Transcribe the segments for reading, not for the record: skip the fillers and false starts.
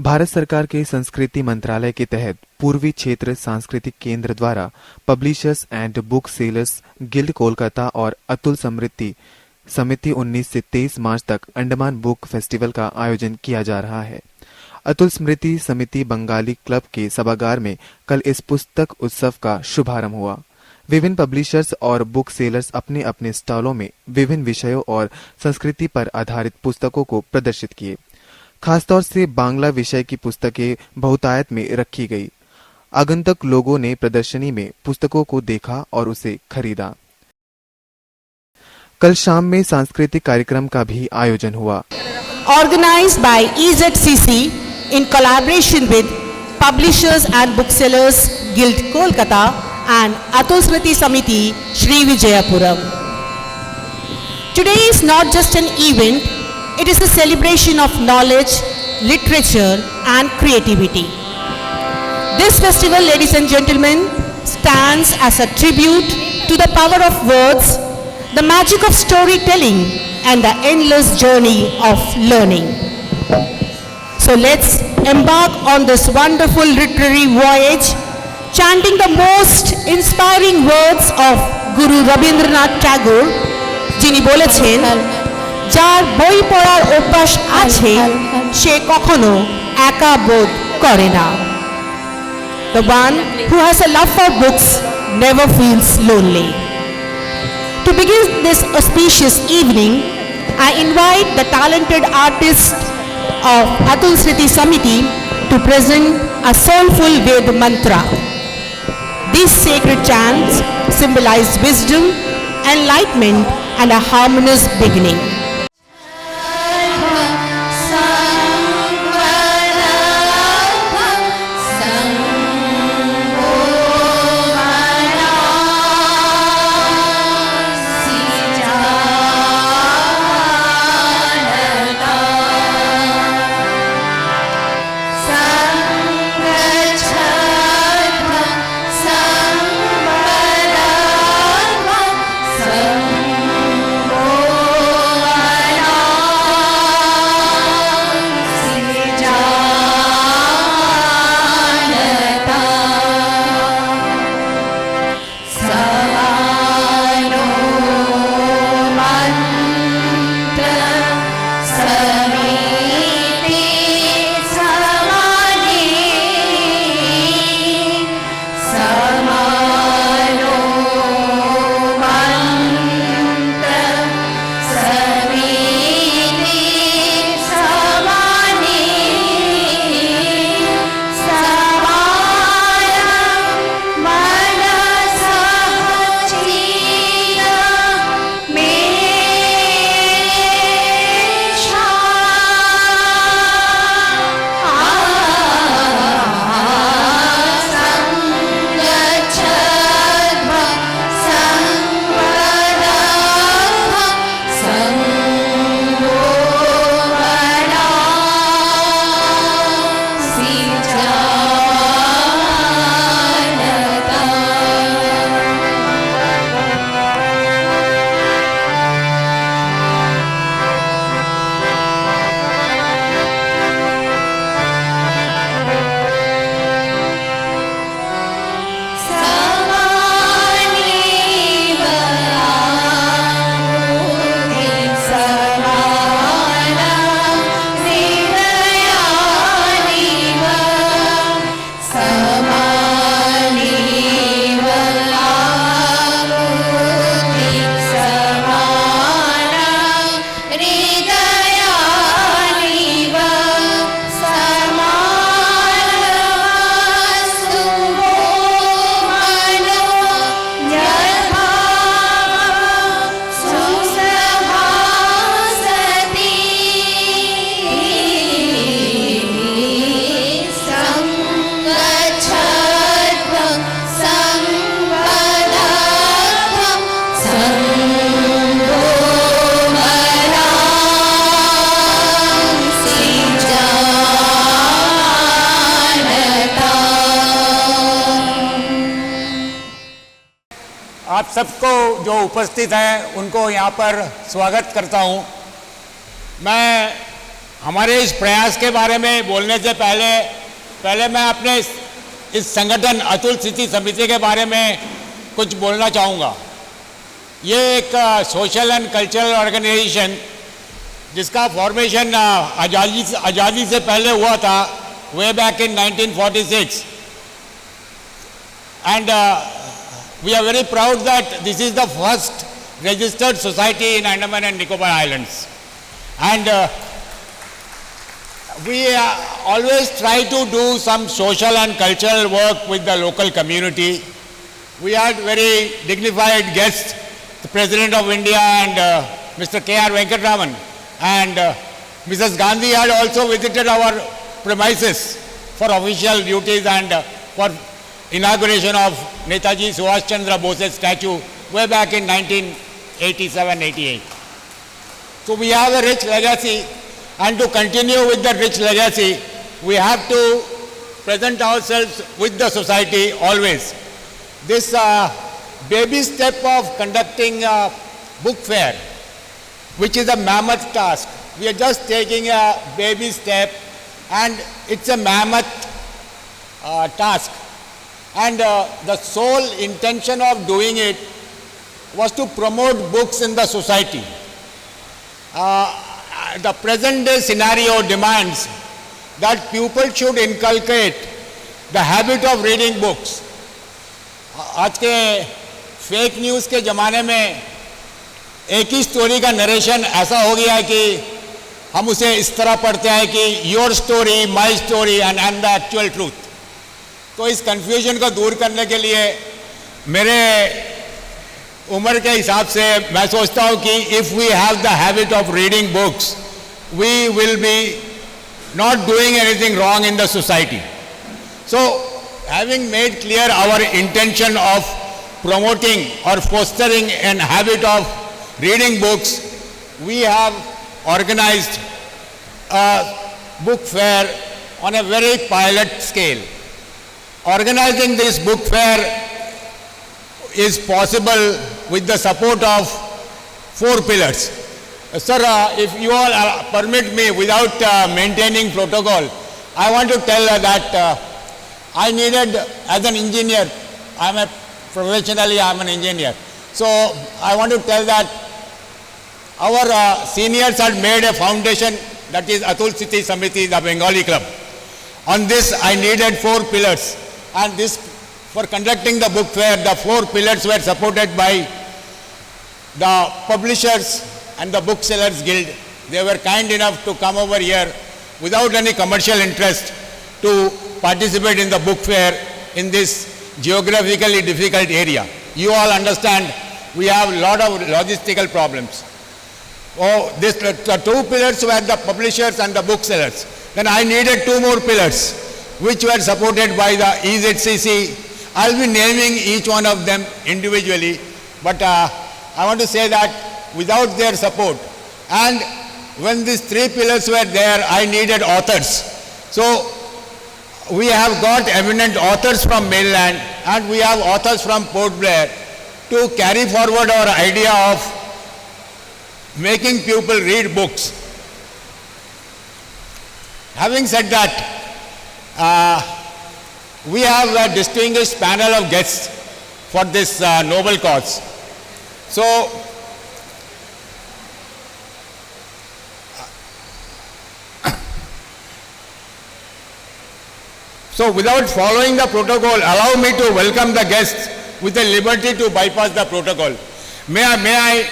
भारत सरकार के संस्कृति मंत्रालय के तहत पूर्वी क्षेत्र सांस्कृतिक केंद्र द्वारा publishers and book sellers guild Kolkata और अतुल स्मृति समिति 19 से 23 मार्च तक अंडमान बुक फेस्टिवल का आयोजन किया जा रहा है। अतुल स्मृति समिति बंगाली क्लब के सभागार में कल इस पुस्तक उत्सव का शुभारंभ हुआ। विभिन्न पब्लिशर्स और बुक सेलर्स अपने अपने स्टॉलों में विभिन्न विषयों और संस्कृति पर आधारित पुस्तकों को प्रदर्शित किए। खासतौर से बांग्ला विषय की पुस्तकें बहुतायत में रखी गई। आगंतुक लोगों ने प्रदर्शनी में पुस्तकों को देखा और उसे खरीदा। कल शाम में सांस्कृतिक कार्यक्रम का भी आयोजन हुआ। Organized by EZCC in collaboration with Publishers and Booksellers Guild Kolkata and Atul Smriti Samiti, Sri Vijayapuram. Today is not just an event, it is a celebration of knowledge, literature and creativity. This festival, ladies and gentlemen, stands as a tribute to the power of words, the magic of storytelling and the endless journey of learning. So let's embark on this wonderful literary voyage, chanting the most inspiring words of Guru Rabindranath Tagore, যিনি বলেছেন যার বই পড়ার অভ্যাস আছে সে কখনো একা বোধ করে না। The one who has a love for books never feels lonely. To begin this auspicious evening, I invite the talented artist of Atul Smriti Samiti to present a soulful Ved mantra. These sacred chants symbolize wisdom, enlightenment, and a harmonious beginning. आप सबको जो उपस्थित हैं उनको यहाँ पर स्वागत करता हूँ। मैं हमारे इस प्रयास के बारे में बोलने से पहले मैं अपने इस संगठन अतुल स्मृति समिति के बारे में कुछ बोलना चाहूँगा। ये एक सोशल एंड कल्चरल ऑर्गेनाइजेशन जिसका फॉर्मेशन आज़ादी से पहले हुआ था, way back in 1946, and we are very proud that this is the first registered society in Andaman and Nicobar Islands, and we always try to do some social and cultural work with the local community. We had very dignified guests, the President of India and Mr. K.R. Venkatraman, and Mrs. Gandhi had also visited our premises for official duties and for inauguration of Netaji Subhash Chandra Bose's statue way back in 1987-88. So we have a rich legacy, and to continue with the rich legacy, we have to present ourselves with the society always. This baby step of conducting a book fair, which is a mammoth task. We are just taking a baby step, and it's a mammoth task. And the sole intention of doing it was to promote books in the society. The present day scenario demands that people should inculcate the habit of reading books. आज के fake news के ज़माने में एक ही story का narration ऐसा हो गया है कि हम उसे इस तरह पढ़ते हैं कि your story, my story and the actual truth. तो इस कन्फ्यूजन को दूर करने के लिए मेरे उम्र के हिसाब से मैं सोचता हूँ कि if we have the habit of reading books, we will be not doing anything wrong in the society. So having made clear our intention of promoting or fostering an habit of reading books, we have organized a book fair on a very pilot scale. Organizing this book fair is possible with the support of 4 pillars. Sir, if you all permit me, without maintaining protocol, I want to tell that I needed, as an engineer, professionally I am an engineer. So I want to tell that our seniors had made a foundation, that is Atul Smriti Samiti, the Bengali club. On this I needed 4 pillars, and this, for conducting the book fair, the 4 pillars were supported by the publishers and the booksellers guild. They were kind enough to come over here without any commercial interest to participate in the book fair in this geographically difficult area. You all understand we have a lot of logistical problems. Oh, the 2 pillars were the publishers and the booksellers. Then I needed 2 more pillars, which were supported by the EZCC. I'll be naming each one of them individually, but I want to say that without their support, and when these 3 pillars were there, I needed authors. So we have got eminent authors from mainland, and we have authors from Port Blair to carry forward our idea of making people read books. Having said that, we have a distinguished panel of guests for this noble cause. So without following the protocol, allow me to welcome the guests with the liberty to bypass the protocol. May I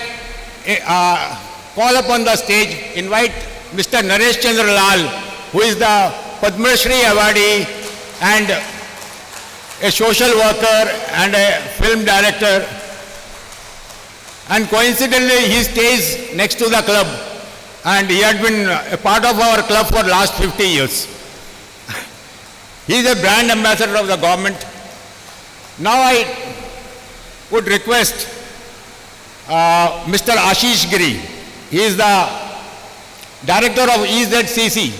call upon the stage, invite Mr. Naresh Chandra Lal, who is the Padma Shri awardee and a social worker and a film director. And coincidentally, he stays next to the club, and he had been a part of our club for last 50 years. He is a brand ambassador of the government. Now I would request Mr. Ashish Giri. He is the director of EZCC.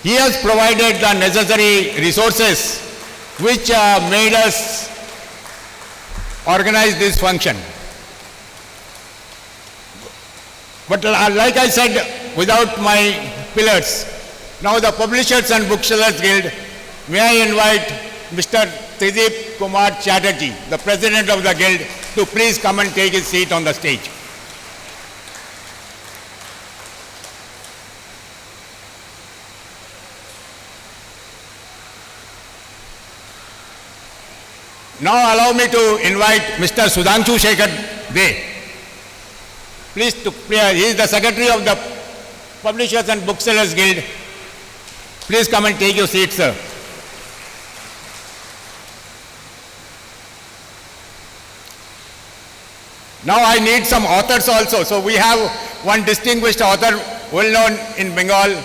He has provided the necessary resources which made us organize this function. But like I said, without my pillars. Now the Publishers and Booksellers Guild, may I invite Mr. Tridip Kumar Chatterjee, the President of the Guild, to please come and take his seat on the stage. Now allow me to invite Mr. Sudhanshu Shekhar De. Please, he is the Secretary of the Publishers and Booksellers Guild. Please come and take your seat, sir. Now I need some authors also. So we have one distinguished author, well known in Bengal.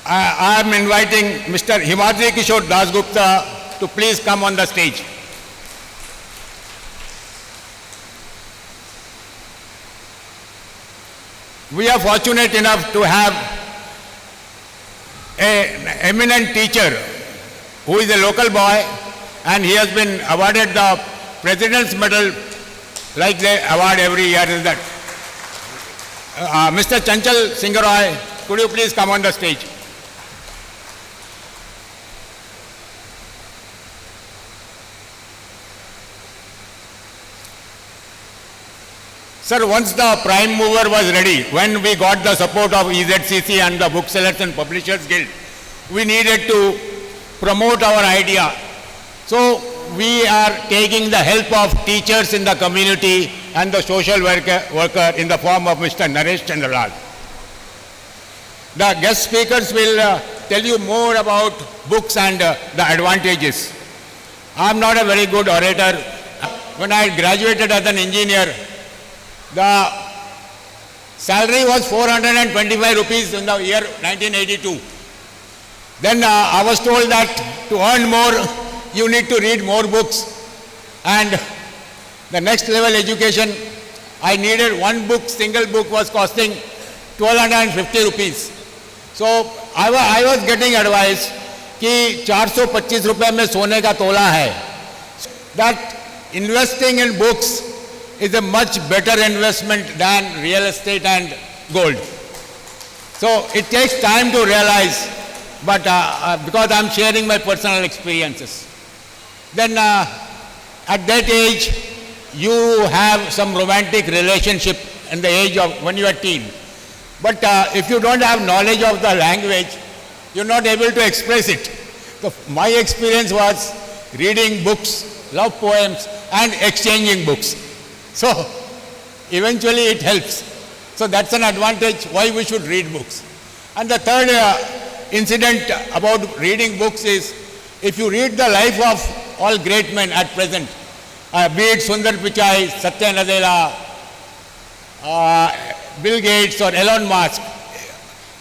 I am inviting Mr. Himadri Kishore Dasgupta to please come on the stage. We are fortunate enough to have an eminent teacher who is a local boy, and he has been awarded the President's Medal like they award every year. Is that Mr. Chanchal Singaroy, could you please come on the stage? Sir, once the prime mover was ready, when we got the support of EZCC and the Booksellers and Publishers Guild, we needed to promote our idea. So we are taking the help of teachers in the community and the social worker in the form of Mr. Naresh Chandralal. The guest speakers will tell you more about books and the advantages. I am not a very good orator. When I graduated as an engineer, the salary was 425 rupees in the year 1982. Then I was told that to earn more, you need to read more books. And the next level education, I needed one book, single book was costing 1250 rupees. So I was getting advice कि 425 रुपए में सोने का तोला है. That investing in books is a much better investment than real estate and gold. So it takes time to realize, but because I'm sharing my personal experiences. Then at that age, you have some romantic relationship in the age of when you are teen. But if you don't have knowledge of the language, you're not able to express it. So my experience was reading books, love poems, and exchanging books. So eventually it helps. So that's an advantage why we should read books. And the third incident about reading books is, if you read the life of all great men at present, be it Sundar Pichai, Satya Nadella, Bill Gates or Elon Musk,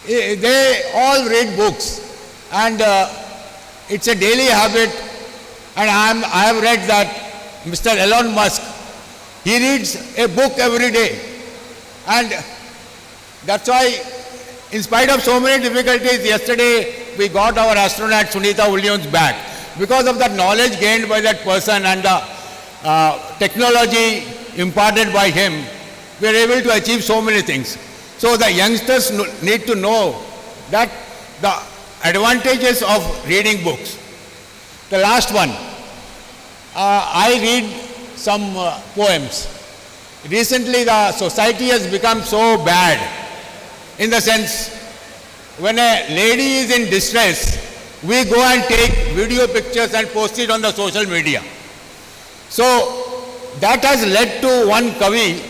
they all read books, and it's a daily habit. And I have read that Mr. Elon Musk, he reads a book every day, and that's why, in spite of so many difficulties, yesterday we got our astronaut Sunita Williams back. Because of that knowledge gained by that person and the technology imparted by him, we are able to achieve so many things. So the youngsters need to know that the advantages of reading books. The last one, I read some poems. Recently the society has become so bad, in the sense, when a lady is in distress, we go and take video pictures and post it on the social media. So that has led to one kavi.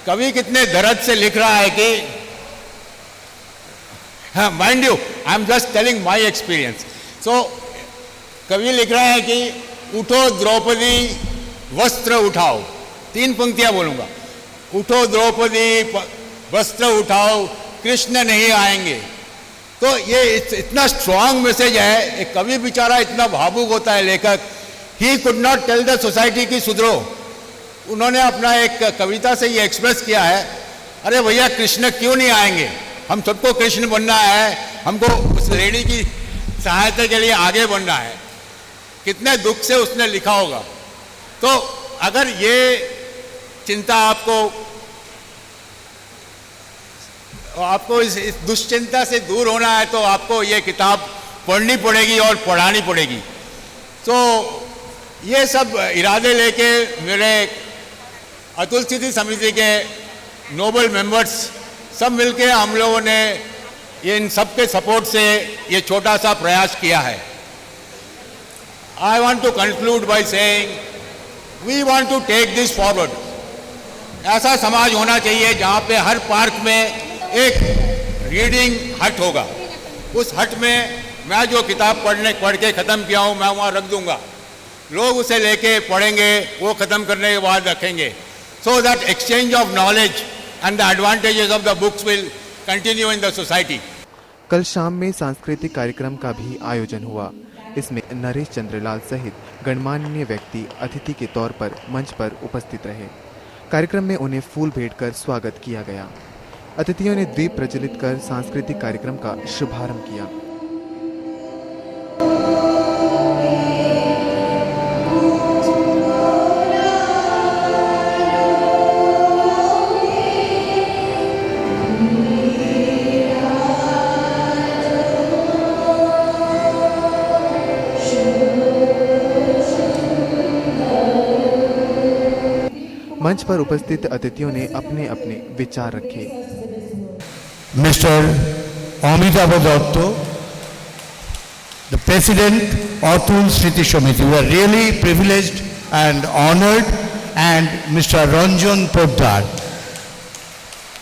कवि कितने दर्द से लिख रहा है कि, mind you, I'm just telling my experience. So कवि लिख रहा है कि उठो द्रौपदी वस्त्र उठाओ. 3 पंक्तियां बोलूंगा. उठो द्रौपदी वस्त्र उठाओ, कृष्ण नहीं आएंगे. तो ये इतना स्ट्रांग मैसेज है. एक कवि बेचारा इतना भावुक होता है लेखक. He could not tell the society की सुधरो. उन्होंने अपना एक कविता से ये एक्सप्रेस किया है, अरे भैया कृष्ण क्यों नहीं आएंगे, हम सबको कृष्ण बनना है, हमको उस लेडी की सहायता के लिए आगे बढ़ना है. कितने दुख से उसने लिखा होगा. तो अगर ये चिंता आपको और आपको इस दुश्चिंता से दूर होना है तो आपको ये किताब पढ़नी पड़ेगी और पढ़ानी पड़ेगी। तो ये सब इरादे लेके मेरे अतुल स्मृति समिति के नोबल मेंबर्स सब मिलके हम लोगों ने ये इन सब के सपोर्ट से ये छोटा सा प्रयास किया है। I want to conclude by saying we want to take this forward. ऐसा समाज होना चाहिए जहाँ पे हर पार्क में एक रीडिंग हट होगा। उस हट में मैं जो किताब पढ़ के ख़त्म किया हूँ मैं वहाँ रख दूँगा, लोग उसे लेके पढ़ेंगे, वो ख़त्म करने के बाद रखेंगे, so that exchange of knowledge and the advantages of the books will continue in the society. कल शाम में सांस्कृतिक कार्यक्रम का भी आयोजन हुआ। इसमें नरेश चंद्रलाल सहित गणमान्य व्यक्ति अतिथि के तौर पर मंच पर उपस्थित रहे। कार्यक्रम में उन्हें फूल भेंट कर स्वागत किया गया। अतिथियों ने दीप प्रज्वलित कर सांस्कृतिक कार्यक्रम का शुभारंभ किया। मंच पर उपस्थित अतिथियों ने अपने अपने विचार रखे। Mister Amitabh Dutt, the President Atul Smriti Samiti, we are really privileged and honored, and Mr. Ranjan Poddar.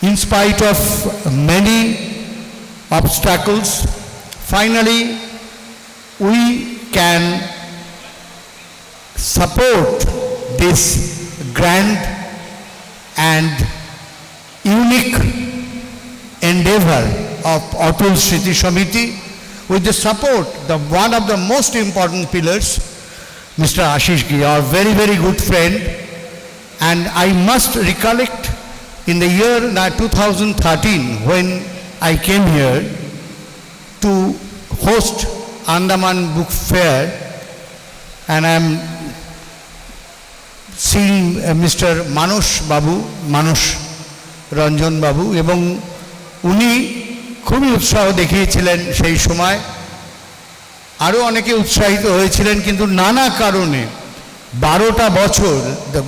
In spite of many obstacles, finally we can support this grand and unique endeavor of Atul Smriti Samiti with the support, one of the most important pillars, Mr. Ashish Gi, our very, very good friend. And I must recollect in the year 2013 when I came here to host Andaman Book Fair, and I am seeing Mr. Manush Ranjan Babu, এবং উনি খুবই উৎসাহ দেখিয়েছিলেন সেই সময়। আরও অনেকে উৎসাহিত হয়েছিলেন, কিন্তু নানা কারণে 12টা বছর, the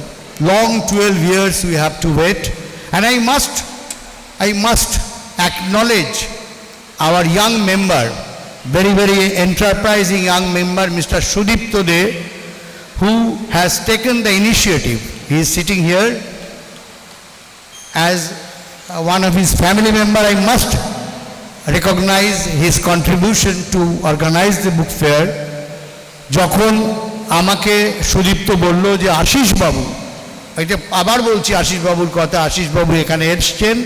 long 12 years we have to wait. And I must acknowledge our young member, very, very enterprising young member, Mr. Sudipto De, who has taken the initiative. He is sitting here as one of his family member. I must recognize his contribution to organize the book fair. যখন আমাকে সুদীপ্ত বলল যে আশিস বাবু, এটা আবার বলছি আশিস বাবুর কথা, আশিস বাবু এখানে এসছেন,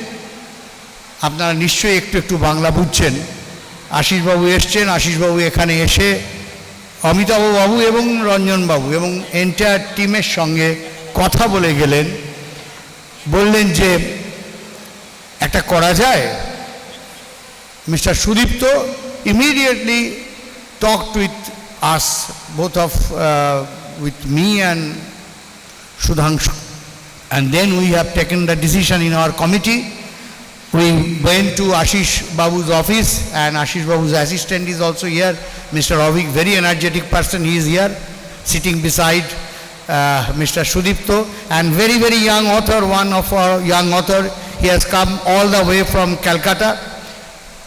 আপনারা নিশ্চয়ই একটু বাংলা বুঝছেন, আশিস বাবু এসছেন, আশিস বাবু এখানে এসে অমিতাভ বাবু এবং রঞ্জন বাবু এবং এন্টায়ার টিমের সঙ্গে কথা বলে গেলেন, বললেন যে একটা করা যায়। Mr. Sudipto immediately talked with us, both of with me and Sudhanshu, and then we have taken the decision in our committee. We went to Ashish Babu's office, and Ashish Babu's assistant is also here, Mr. Avik, very energetic person. He is here sitting beside Mr. Sudipto, and very, very young author, one of our young author. He has come all the way from Calcutta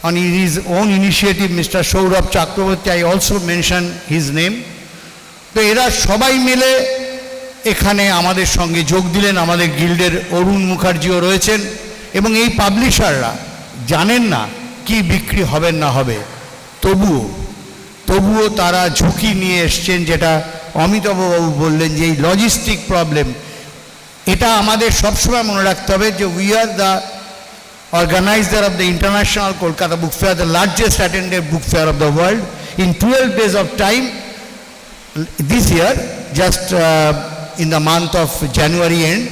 on his own initiative, Mr. Saurabh Chakraborty. I also mentioned his name. তো এরা সবাই মিলে এখানে আমাদের সঙ্গে যোগ দিলেন। আমাদের গিল্ডের অরুণ মুখার্জিও রয়েছেন, এবং এই পাবলিশাররা জানেন না কি বিক্রি হবে না হবে, তবুও তারা ঝুঁকি নিয়ে এসছেন। যেটা অমিতাভবাবু বললেন যে এই লজিস্টিক প্রবলেম, এটা আমাদের সবসময় মনে রাখতে হবে যে we are the organizer of the International Kolkata Book Fair, the largest attended book fair of the world. In 12 days of time, this year, just in the month of January end,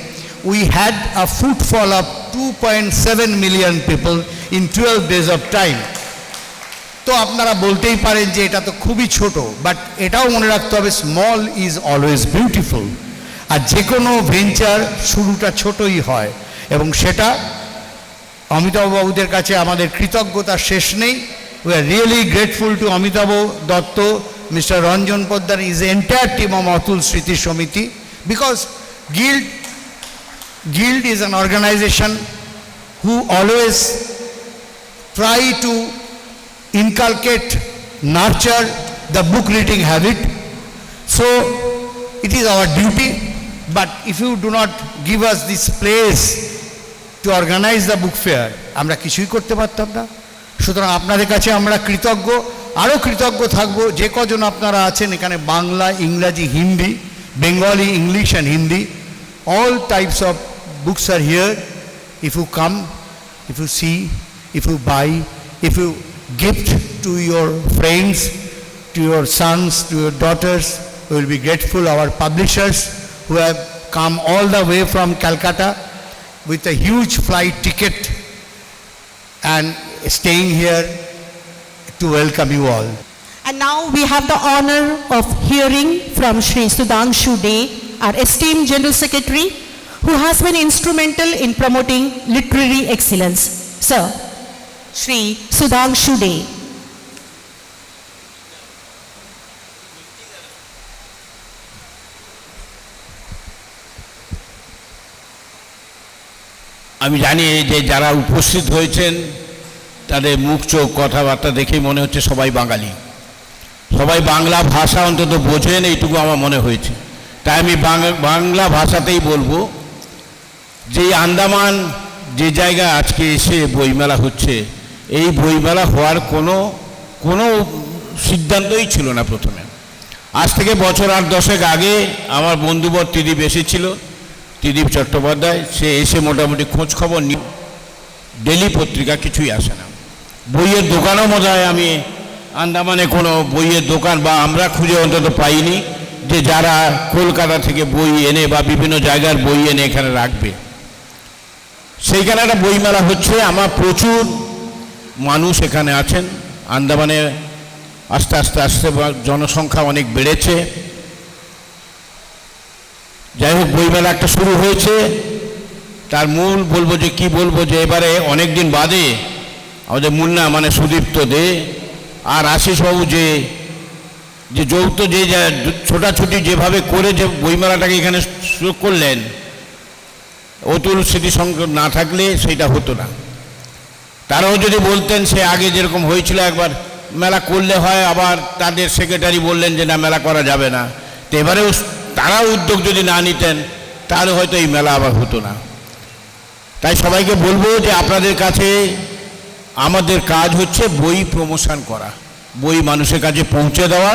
we had a footfall of 2.7 million people in 12 days of time. তো আপনারা বলতেই পারেন যে এটা তো খুবই ছোট, but এটাও মনে রাখতে হবে স্মল ইজ অলওয়েজ বিউটিফুল। আর যে কোনো ভেঞ্চার শুরুটা ছোটই হয়, এবং সেটা অমিতাভ বাবুদের কাছে আমাদের কৃতজ্ঞতার শেষ নেই। We are really grateful to Amitabh Dutta, mister Ranjan Poddar, is entire team of Atul স্মৃতি সমিতি, because Guild is an organization who always try to inculcate, nurture the book reading habit. So it is our duty, but if you do not give us this place to organize the book fair, আমরা কিছুই করতে পারতাম না। সুতরাং আপনাদের কাছে আমরা কৃতজ্ঞ, আরও কৃতজ্ঞ থাকব যে কজন আপনারা আছেন এখানে, বাংলা, ইংরাজি, Hindi, Bengali, English and Hindi, all types of books are here. If you come, if you see, if you buy, if you gift to your friends, to your sons, to your daughters, we will be grateful. Our publishers who have come all the way from Calcutta with a huge flight ticket and staying here to welcome you all. And now we have the honor of hearing from Shri Sudhanshu Dey, our esteemed General Secretary, who has been instrumental in promoting literary excellence. Sir, Shri Sudhanshu Dey. আমি জানি যে যারা উপস্থিত হয়েছেন তাদের মুখ চোখ কথাবার্তা দেখেই মনে হচ্ছে সবাই বাঙালি, সবাই বাংলা ভাষা অন্তত বোঝেন, এইটুকু আমার মনে হয়েছে। তাই আমি বাংলা ভাষাতেই বলবো যে আন্দামান যে জায়গা আজকে এসে বইমেলা হচ্ছে, এই বইমেলা হওয়ার কোনো সিদ্ধান্তই ছিল না প্রথমে। আজ থেকে বছর 8-10 আগে আমার বন্ধুবর ত্রিদীপ এসেছিল, ত্রিদীপ চট্টোপাধ্যায়, সে এসে মোটামুটি খোঁজ খবর নিয়ে ডেলি পত্রিকা কিছুই আসে না, বইয়ের দোকানও মনে হয় আমি আন্দামানে কোনো বইয়ের দোকান বা আমরা খুঁজে অন্তত পাইনি যে যারা কলকাতা থেকে বই এনে বা বিভিন্ন জায়গার বই এনে এখানে রাখবে। সেইখানে একটা বইমেলা হচ্ছে, আমার প্রচুর মানুষ এখানে আছেন। আন্দামানে আস্তে আস্তে আস্তে জনসংখ্যা অনেক বেড়েছে। যাই হোক, বইমেলা একটা শুরু হয়েছে। তার মূল বলবো যে কি বলবো যে এবারে অনেক দিন বাদে আমাদের মুন্না মানে সুদীপ্ত দে আর আশিসবাবু যে যৌথ যে ছোটাছুটি যেভাবে করে যে বইমেলাটাকে এখানে শুরু করলেন, অতুল স্মৃতি সংঘ না থাকলে সেটা হতো না। তারাও যদি বলতেন সে আগে যেরকম হয়েছিল একবার মেলা করলে হয়, আবার তাদের সেক্রেটারি বললেন যে না মেলা করা যাবে না, তো এবারেও তারাও উদ্যোগ যদি না নিতেন তাহলে হয়তো এই মেলা আবার হতো না। তাই সবাইকে বলবো যে আপনাদের কাছে আমাদের কাজ হচ্ছে বই প্রমোশন করা, বই মানুষের কাছে পৌঁছে দেওয়া।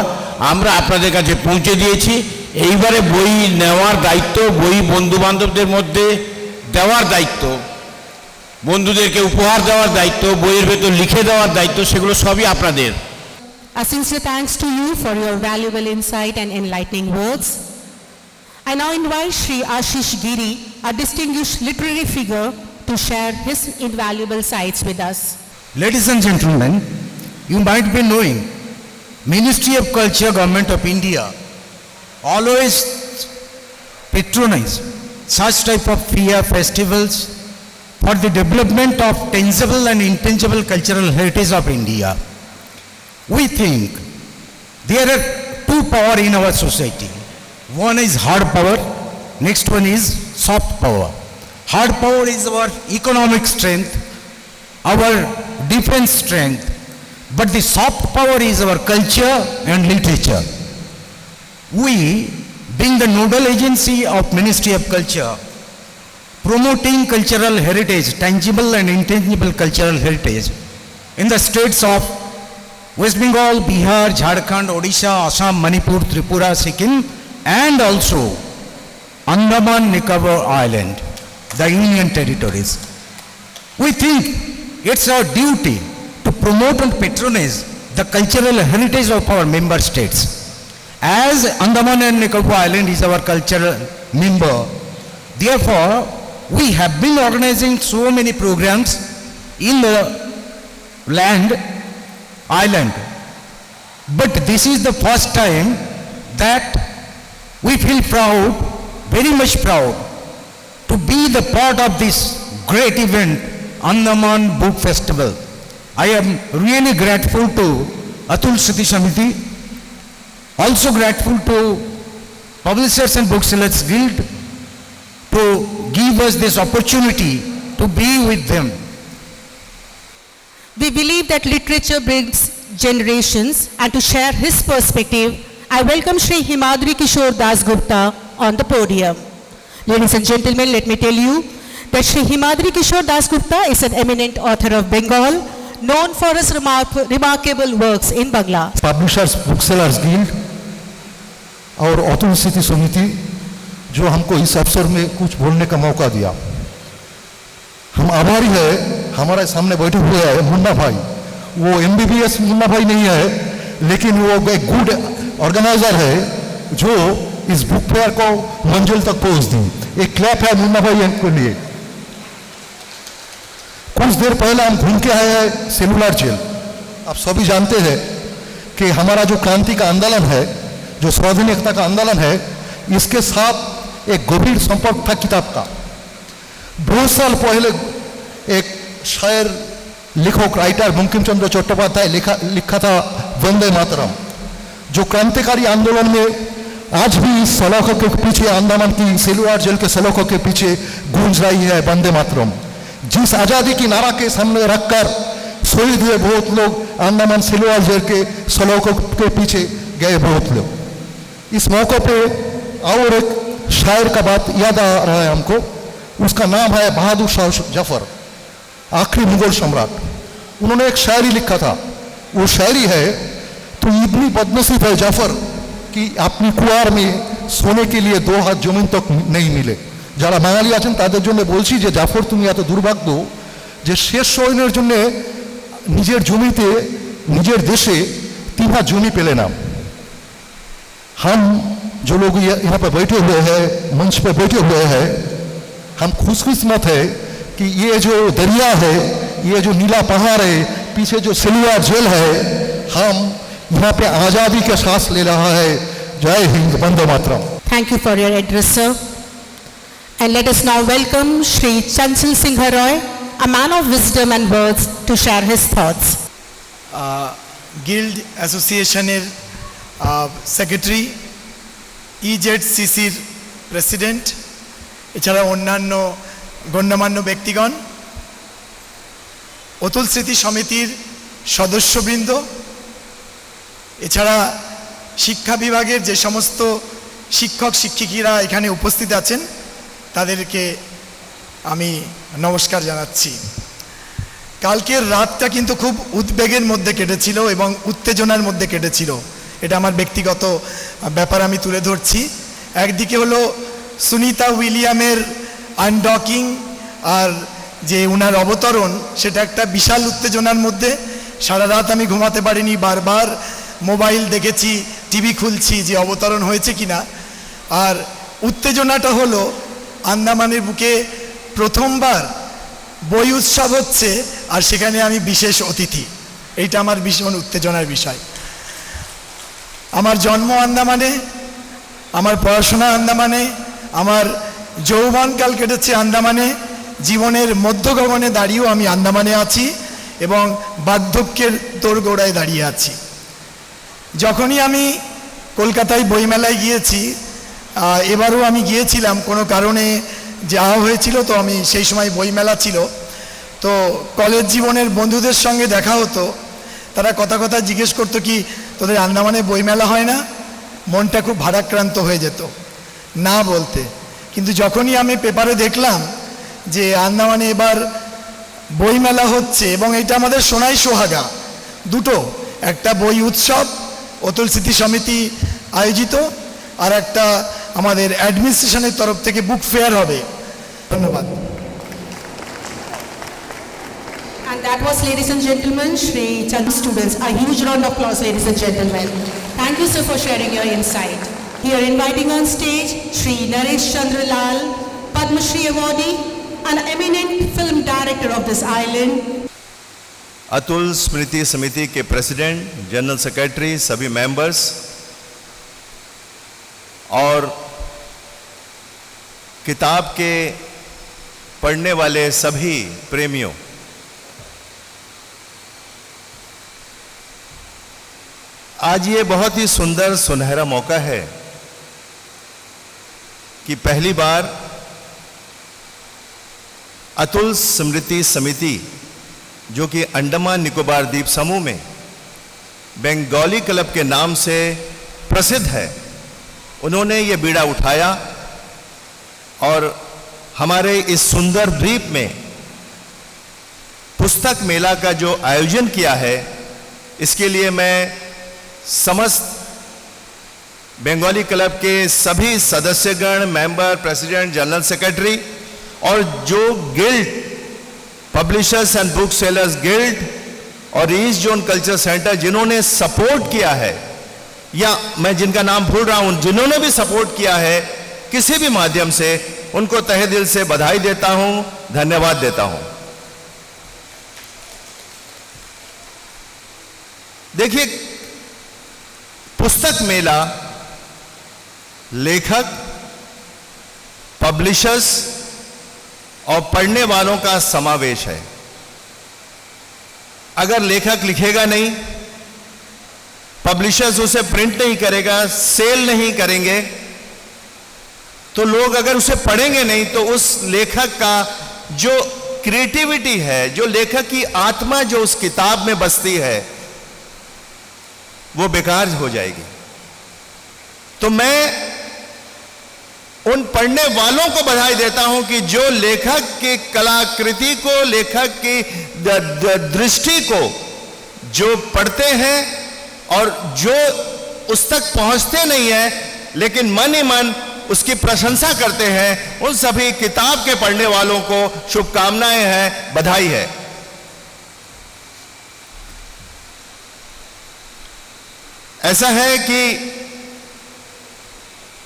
আমরা আপনাদের কাছে পৌঁছে দিয়েছি, এইবারে বই নেওয়ার দায়িত্ব, বই বন্ধুবান্ধবদের মধ্যে দেওয়ার দায়িত্ব, বন্ধুদেরকে উপহার দেওয়ার দায়িত্ব, বইয়ের ভেতর লিখে দেওয়ার দায়িত্ব, সেগুলো সবই আপনাদের। A sincere thanks to you for your valuable insight and enlightening words. I now invite Shri Ashish Giri, a distinguished literary figure, to share his invaluable sights with us. Ladies and gentlemen, you might be knowing, Ministry of Culture, Government of India always patronize such type of fair festivals for the development of tangible and intangible cultural heritage of India. We think there are two power in our society. One is hard power, next one is soft power. Hard power is our economic strength, our defense strength, but the soft power is our culture and literature. We, being the nodal agency of Ministry of Culture, promoting cultural heritage, tangible and intangible cultural heritage in the states of West Bengal, Bihar, Jharkhand, Odisha, Assam, Manipur, Tripura, Sikkim, and also Andaman Nicobar Island, the Union Territories. We think it's our duty to promote and patronize the cultural heritage of our member states. As Andaman and Nicobar Island is our cultural member, therefore we have been organizing so many programs in the island. But this is the first time that we feel proud, very much proud, to be the part of this great event Andaman Book Festival. I am really grateful to Atul Sriti Samiti, also grateful to Publishers and Booksellers Guild to give us this opportunity to be with them. We believe that literature brings generations, and to share his perspective, I welcome Shri Himadri Kishore Das Gupta on the podium. Ladies and gentlemen, let me tell you that Shri Himadri Kishore Das Gupta is an eminent author of Bengal, known for his remarkable works in Bangla. Publishers booksellers guild और अतुल स्मृति समिति जो हमको इस अवसर में कुछ बोलने का मौका दिया, हम आभारी है। हमारे सामने बैठे हुए हैं मुन्ना भाई, वो MBBS मुन्ना भाई नहीं है, लेकिन वो एक गुड ऑर्गेनाइजर है जो इस बुक फेयर को मंजिल तक पहुंच दी। एक क्लैप है मुन्ना भाई के लिए। कुछ देर पहले हम घूम के आए हैं सेलुलर जेल। आप सभी जानते हैं कि हमारा जो क्रांति का आंदोलन है, जो स्वाधीनता का आंदोलन है, इसके साथ एक गंभीर संपर्क था किताब का। 2 साल पहले एक शायर लेखक राइटर बंकिम चंद्र चट्टोपाध्याय लिखा था वंदे मातरम, जो क्रांतिकारी आंदोलन में आज भी इस सलाखों के पीछे, अंडमान की सेलुलर जेल के सलाखों के पीछे गूंज रही है वंदे मातरम। जिस आज़ादी की नारा के सामने रखकर शहीद हुए बहुत लोग, अंडमान सेलुलर जेल के सलाखों के पीछे गए बहुत लोग। इस मौके पे और एक शायर का बात याद आ रहा है हमको, उसका नाम है बहादुर शाह जफर, आखिरी मुगल सम्राट। उन्होंने एक शायरी लिखा था, वो शायरी है, तो इतनी बदनसीब है जाफर कि अपनी कुआर में सोने के लिए 2 हाथ जमीन तक नहीं मिले। যারা বাঙালি আছেন তাদের জন্য বলছি যে জাফর তুমি এত দুর্ভাগ্য যে শেষ সৈন্যের জন্য নিজের জমিতে, নিজের দেশে 3 हाथ जमीन पेले ना। हम जो लोग यहाँ पर बैठे हुए हैं, मंच पर बैठे हुए हैं, हम खुशकिस्मत है कि ये जो दरिया है, ये जो नीला पहाड़ है, पीछे जो सेलुलर जेल है, हम यहाँ पे आज़ादी के सांस ले रहा है। जय Hind, Vande Mataram. Thank you for your address, sir. And let us now welcome Shri Chancel Singh Roy, a man of wisdom and words, to share his thoughts. Guild অ্যাসোসিয়েশনের সেক্রেটারি, EZCCর প্রেসিডেন্ট, এছাড়া অন্যান্য গণ্যমান্য ব্যক্তিগণ, অতুল স্মৃতি সমিতির সদস্যবৃন্দ, এছাড়া শিক্ষা বিভাগের যে সমস্ত শিক্ষক শিক্ষিকারা এখানে উপস্থিত আছেন তাদেরকে আমি নমস্কার জানাচ্ছি। কালকের রাতটা কিন্তু খুব উদ্বেগের মধ্যে কেটেছিল এবং উত্তেজনার মধ্যে কেটেছিল। এটা আমার ব্যক্তিগত ব্যাপার আমি তুলে ধরছি। একদিকে হলো সুনিতা উইলিয়ামের আনডকিং আর যে উনার অবতরণ, সেটা একটা বিশাল উত্তেজনার মধ্যে। সারা রাত আমি ঘুমাতে পারিনি, বারবার মোবাইল দেখেছি, টিভি খুলছি যে অবতরণ হয়েছে কিনা। আর উত্তেজনাটা হলো আন্দামানের বুকে প্রথমবার বই উৎসব হচ্ছে আর সেখানে আমি বিশেষ অতিথি। এইটা আমার ভীষণ উত্তেজনার বিষয়। আমার জন্ম আন্দামানে, আমার পড়াশোনা আন্দামানে, আমার যৌবনকাল কেটেছে আন্দামানে, জীবনের মধ্যগগনে দাঁড়িয়েও আমি আন্দামানে আছি এবং বার্ধক্যের দোরগোড়ায় দাঁড়িয়ে আছি। যখনই আমি কলকাতায় বইমেলায় গিয়েছি, এবারও আমি গিয়েছিলাম, কোনো কারণে যাওয়া হয়েছিল, তো আমি সেই সময় বইমেলা ছিল, তো কলেজ জীবনের বন্ধুদের সঙ্গে দেখা হতো। তারা কথা জিজ্ঞেস করতো কি তোদের আন্দামানে বইমেলা হয় না? মনটা খুব ভারাক্রান্ত হয়ে যেত না বলতে। কিন্তু যখনই আমি পেপারে দেখলাম যে আন্দামানে এবার বইমেলা হচ্ছে, এবং এটা আমাদের সোনাই সোহাগা দুটো, একটা বই উৎসব অতুল স্মৃতি সমিতি আয়োজিত, আর একটা আমাদের অ্যাডমিনিস্ট্রেশনের তরফ থেকে বুক ফেয়ার হবে। ধন্যবাদ। And that was, ladies and gentlemen, Shri Chandra students. A huge round of applause, ladies and gentlemen. Thank you, sir, for sharing your insight. Here inviting on stage Shri Naresh Chandra Lal, Padma Shri awardee, an eminent film director of this island. Atul स्मृति समिति के president, general secretary, सभी members और किताब के पढ़ने वाले सभी प्रेमियों, आज ये बहुत ही सुंदर सुनहरा मौका है कि पहली बार अतुल स्मृति समिति, जो कि अंडमान निकोबार द्वीप समूह में बंगाली क्लब के नाम से प्रसिद्ध है, उन्होंने ये बीड़ा उठाया और हमारे इस सुंदर द्वीप में पुस्तक मेला का जो आयोजन किया है, इसके लिए मैं समस्त बंगाली क्लब के सभी सदस्यगण, मेंबर, प्रेसिडेंट, जनरल सेक्रेटरी और जो guild, publishers and book sellers guild और ईस्ट जोन कल्चर सेंटर जिन्होंने सपोर्ट किया है, या मैं जिनका नाम भूल रहा हूं, जिन्होंने भी सपोर्ट किया है किसी भी माध्यम से, उनको तहे दिल से बधाई देता हूं, धन्यवाद देता हूं। देखिए, पुस्तक मेला लेखक, पब्लिशर्स और पढ़ने वालों का समावेश है। अगर लेखक लिखेगा नहीं, पब्लिशर्स उसे प्रिंट नहीं करेगा, सेल नहीं करेंगे, तो लोग अगर उसे पढ़ेंगे नहीं तो उस लेखक का जो क्रिएटिविटी है, जो लेखक की आत्मा जो उस किताब में बसती है, वो बेकार हो जाएगी। तो मैं उन पढ़ने वालों को बधाई देता हूं कि जो लेखक की कलाकृति को, लेखक की दृष्टि को जो पढ़ते हैं और जो उस तक पहुंचते नहीं है लेकिन मन ही मन उसकी प्रशंसा करते हैं, उन सभी किताब के पढ़ने वालों को शुभकामनाएं हैं, बधाई है। ऐसा है कि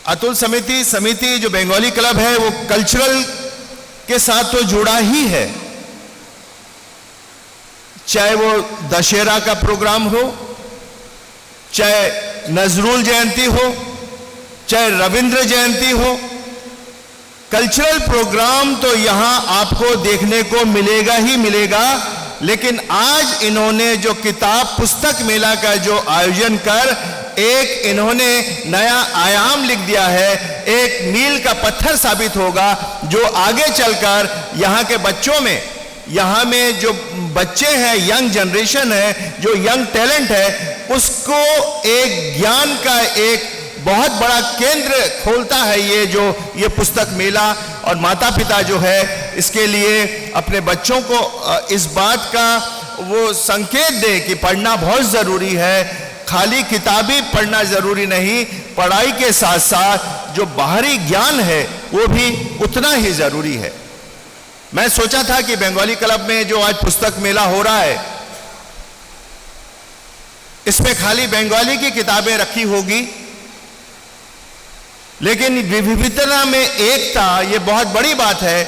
अतुल समिति जो बंगाली क्लब है, वो कल्चरल के साथ तो जुड़ा ही है, चाहे वो दशहरा का प्रोग्राम हो, चाहे नजरुल जयंती हो, चाहे रविंद्र जयंती हो, कल्चरल प्रोग्राम तो यहां आपको देखने को मिलेगा ही मिलेगा। लेकिन आज इन्होंने जो किताब पुस्तक मेला का जो आयोजन कर एक इन्होंने नया आयाम लिख दिया है, एक मील का पत्थर साबित होगा, जो आगे चलकर यहाँ के बच्चों में, यहाँ में जो बच्चे हैं, यंग जनरेशन है, जो यंग टैलेंट है, उसको एक ज्ञान का एक बहुत बड़ा केंद्र खोलता है ये पुस्तक मेला। और माता पिता जो है इसके लिए अपने बच्चों को इस बात का वो संकेत दे कि पढ़ना बहुत जरूरी है, खाली किताबी पढ़ना जरूरी नहीं, पढ़ाई के साथ साथ जो बाहरी ज्ञान है वो भी उतना ही जरूरी है। मैं सोचा था कि बंगाली क्लब में जो आज पुस्तक मेला हो रहा है, इसमें खाली बंगाली की किताबें रखी होगी, लेकिन विविधता में एकता, ये बहुत बड़ी बात है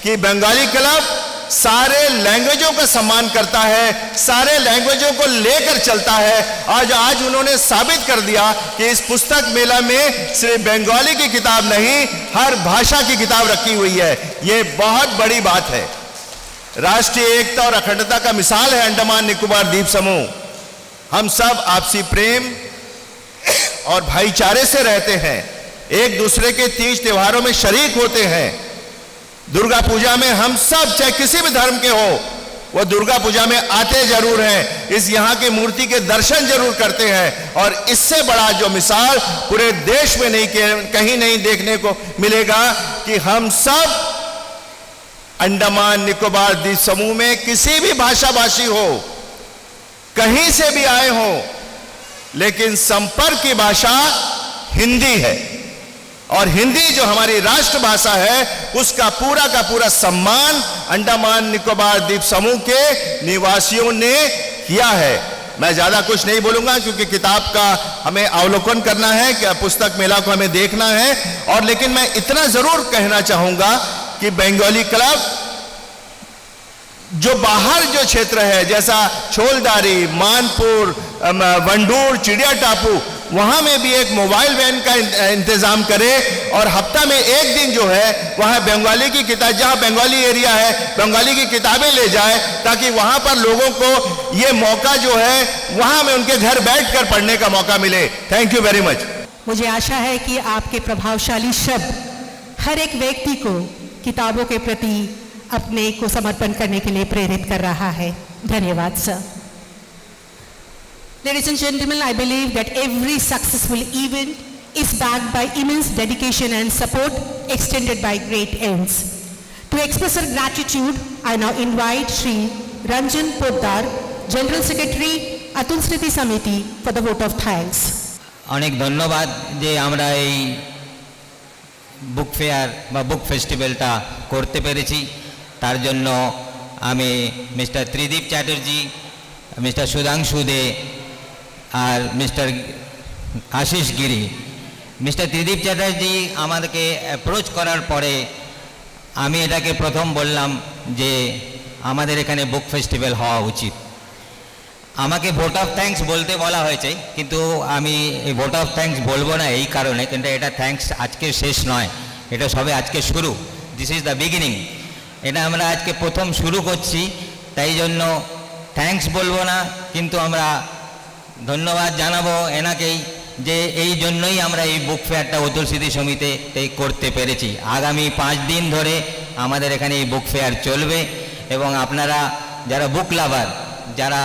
कि बंगाली क्लब सारे लैंग्वेजों का सम्मान करता है, सारे लैंग्वेजों को लेकर चलता है। आज उन्होंने साबित कर दिया कि इस पुस्तक मेला में सिर्फ बंगाली की किताब नहीं, हर भाषा की किताब रखी हुई है। ये बहुत बड़ी बात है। राष्ट्रीय एकता और अखंडता का मिसाल है अंडमान निकोबार द्वीप समूह। हम सब आपसी प्रेम और भाईचारे से रहते हैं, एक दूसरे के तीज त्योहारों में शरीक होते हैं। दुर्गा पूजा में हम सब, चाहे किसी भी धर्म के हो, वो दुर्गा पूजा में आते जरूर हैं, इस यहाँ की मूर्ति के दर्शन जरूर करते हैं। और इससे बड़ा जो मिसाल पूरे देश में नहीं, कहीं नहीं देखने को मिलेगा कि हम सब अंडमान निकोबार द्वीप समूह में किसी भी भाषा भाषी हो, कहीं से भी आए हो, लेकिन संपर्क की भाषा हिंदी है। और हिंदी जो हमारी राष्ट्रभाषा है, उसका पूरा का पूरा सम्मान अंडमान निकोबार द्वीप समूह के निवासियों ने किया है। मैं ज्यादा कुछ नहीं बोलूंगा क्योंकि किताब का हमें अवलोकन करना है, कि पुस्तक मेला को हमें देखना है। और लेकिन मैं इतना जरूर कहना चाहूंगा कि बंगाली क्लब जो बाहर जो क्षेत्र है, जैसा छोलदारी, मानपुर, वंडूर, चिड़िया टापू, वहां में भी एक मोबाइल वैन का इंतजाम करे और हफ्ता में एक दिन जो है वहां बंगाली की किताब, जहां बंगाली एरिया है, बंगाली की किताबें ले जाए, ताकि वहां पर लोगों को ये मौका जो है वहां में उनके घर बैठकर पढ़ने का मौका मिले। Thank you very much. मुझे आशा है कि आपके प्रभावशाली शब्द हर एक व्यक्ति को किताबों के प्रति अपने को समर्पण करने के लिए प्रेरित कर रहा है। धन्यवाद sir. Ladies and gentlemen, I believe that every successful event is backed by immense dedication and support extended by great ends. To express our gratitude, I now invite Shri Ranjan Poddar, General Secretary, Atul Smriti Samiti, for the vote of thanks. অনেক ধন্যবাদ যে আমরা এই book fair বা বুক ফেস্টিভ্যালটা করতে পেরেছি। তার জন্য আমি মিস্টার ত্রিদীপ চ্যাটার্জি, মিস্টার সুধাংশু দে আর মিস্টার আশিস গিরি। মিস্টার ত্রিদীপ চ্যাটার্জি আমাদেরকে অ্যাপ্রোচ করার পরে আমি এটাকে প্রথম বললাম যে আমাদের এখানে বুক ফেস্টিভ্যাল হওয়া উচিত। আমাকে ভোট অফ থ্যাঙ্কস বলতে বলা হয়েছে, কিন্তু আমি এই ভোট অফ থ্যাঙ্কস বলবো না এই কারণে, কিন্তু এটা থ্যাঙ্কস আজকে শেষ নয়, এটা সবে আজকে শুরু। This is the beginning. এটা আমরা আজকে প্রথম শুরু করছি, তাই জন্য থ্যাঙ্কস বলবো না, কিন্তু আমরা ধন্যবাদ জানাবো এনাকেই যে এই জন্যই আমরা এই বুক ফেয়ারটা অতুল স্মৃতি সমিতিতে করতে পেরেছি। আগামী 5 দিন ধরে আমাদের এখানে এই বুক ফেয়ার চলবে এবং আপনারা যারা বুক লাভার, যারা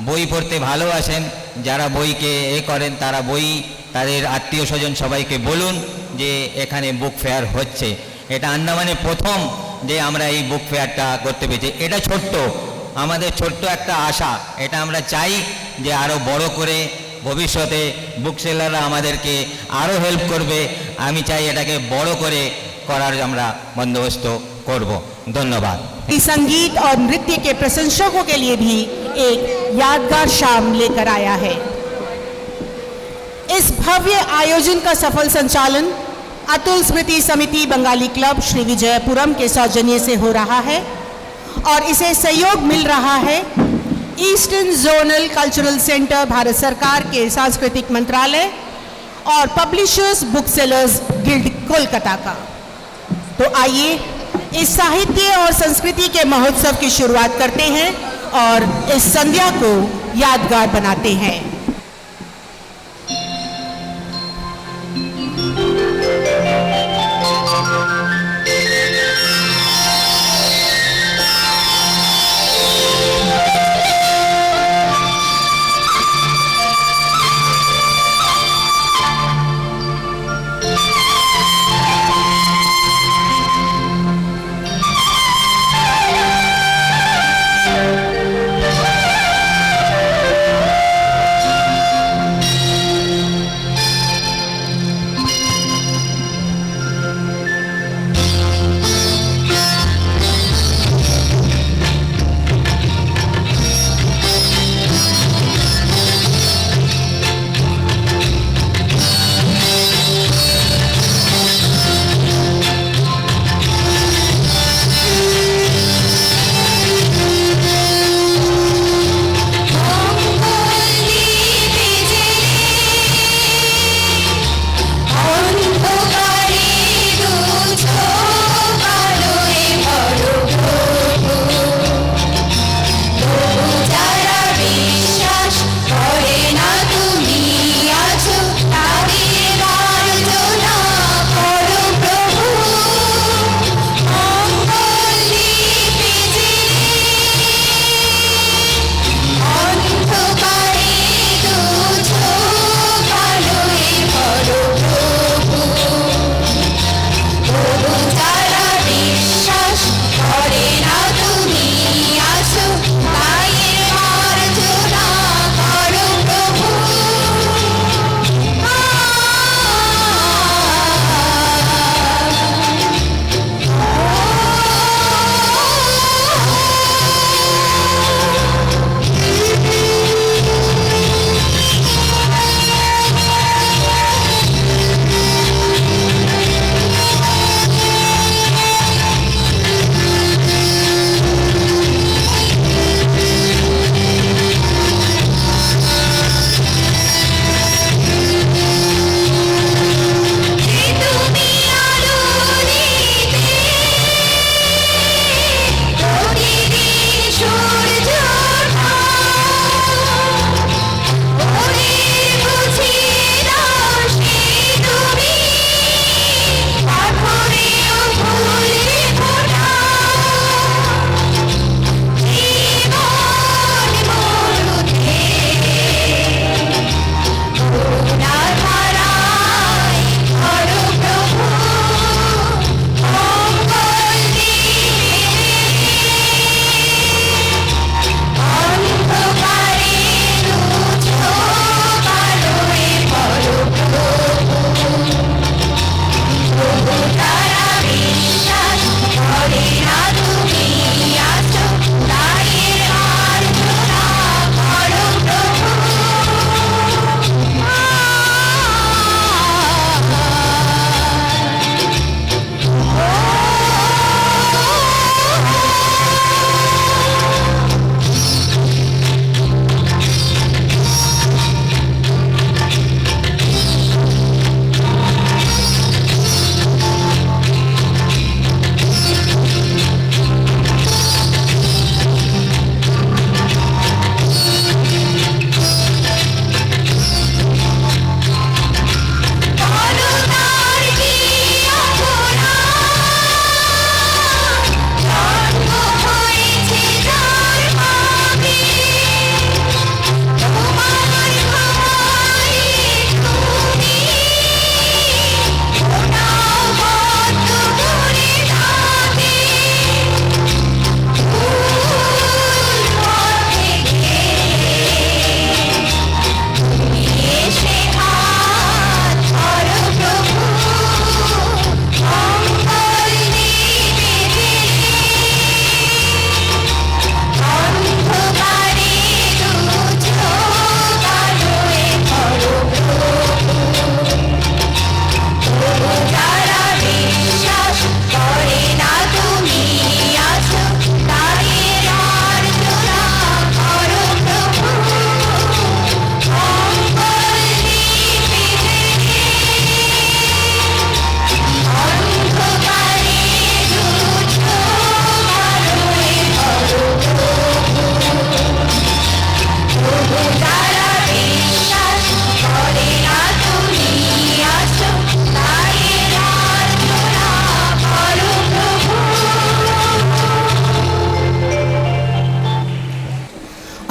বই পড়তে ভালোবাসেন, যারা বইকে করেন, তারা বই তাদের আত্মীয় স্বজন সবাইকে বলুন যে এখানে বুক ফেয়ার হচ্ছে। এটা আন্দামানে প্রথম যে আমরা এই বুক ফেয়ারটা করতে পেরেছি। এটা ছোট্ট, আমাদের ছোট্ট একটা আশা, এটা আমরা চাই যে আরও বড় করে ভবিষ্যতে বুক সেলাররা আমাদেরকে আরও হেল্প করবে। আমি চাই এটাকে বড় করে করার আমরা বন্দোবস্ত করব। ধন্যবাদ। संगीत और नृत्य के प्रशंसकों के लिए भी एक यादगार शाम लेकर आया है। इस भव्य आयोजन का सफल संचालन अतुल स्मृति समिति बंगाली क्लब श्री विजयपुरम के सौजन्य से हो रहा है और इसे सहयोग मिल रहा है eastern zonal cultural centre, Bharat सरकार के सांस्कृतिक मंत्रालय और publishers book sellers guild Kolkata का। तो आइए इस साहित्य और संस्कृति के महोत्सव की शुरुआत करते हैं और इस संध्या को यादगार बनाते हैं।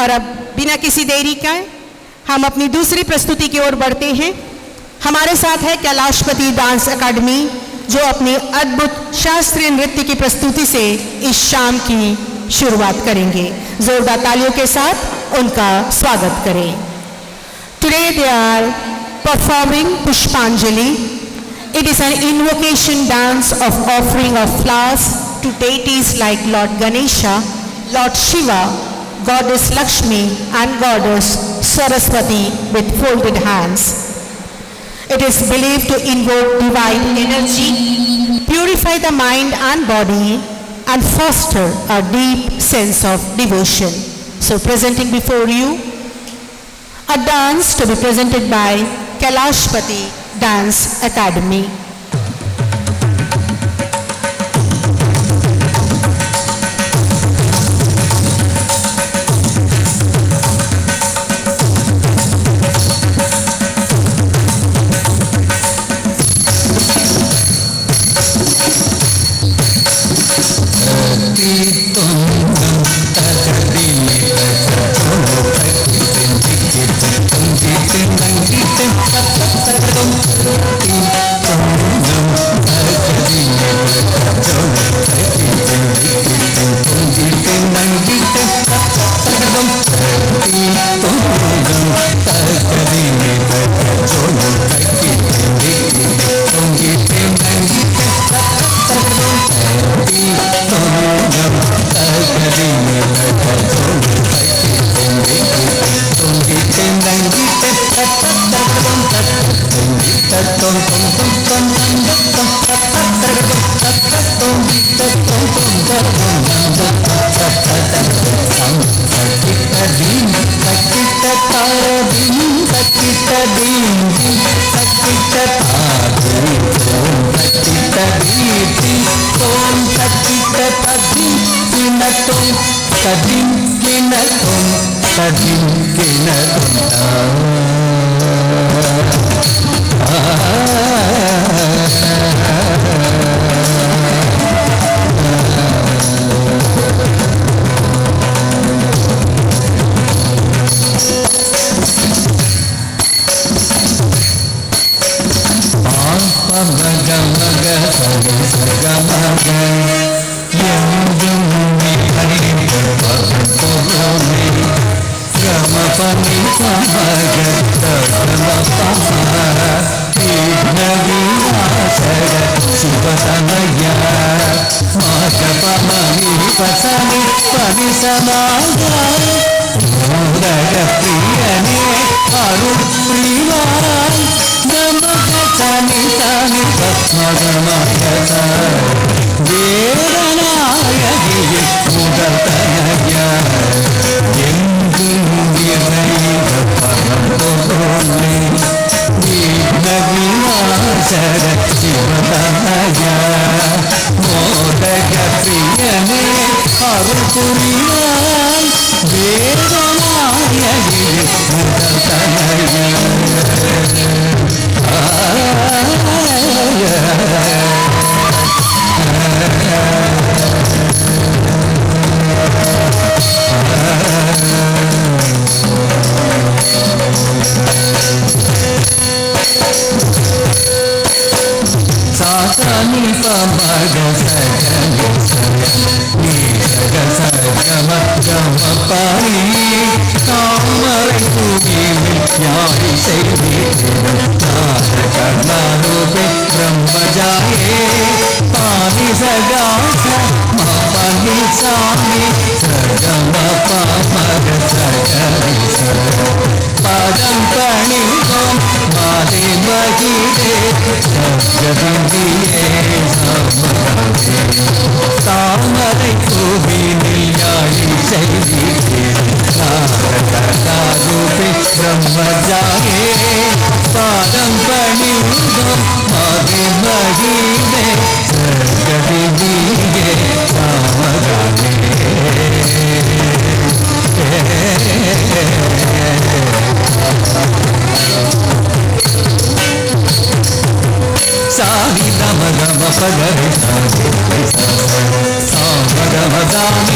और अब बिना किसी देरी का हम अपनी दूसरी प्रस्तुति की ओर बढ़ते हैं। हमारे साथ है कैलाशपति डांस एकेडमी, जो अपनी अद्भुत शास्त्रीय नृत्य की प्रस्तुति से इस शाम की शुरुआत करेंगे। जोरदार तालियों के साथ उनका स्वागत करें। टुडे दे आर परफॉर्मिंग पुष्पांजलि। It is an invocation dance of offering of flowers to deities like Lord Ganesha, Lord Shiva, Goddess Lakshmi and Goddess Saraswati with folded hands. It is believed to invoke divine energy, purify the mind and body, and foster a deep sense of devotion. So presenting before you, a dance to be presented by Kailashpati Dance Academy.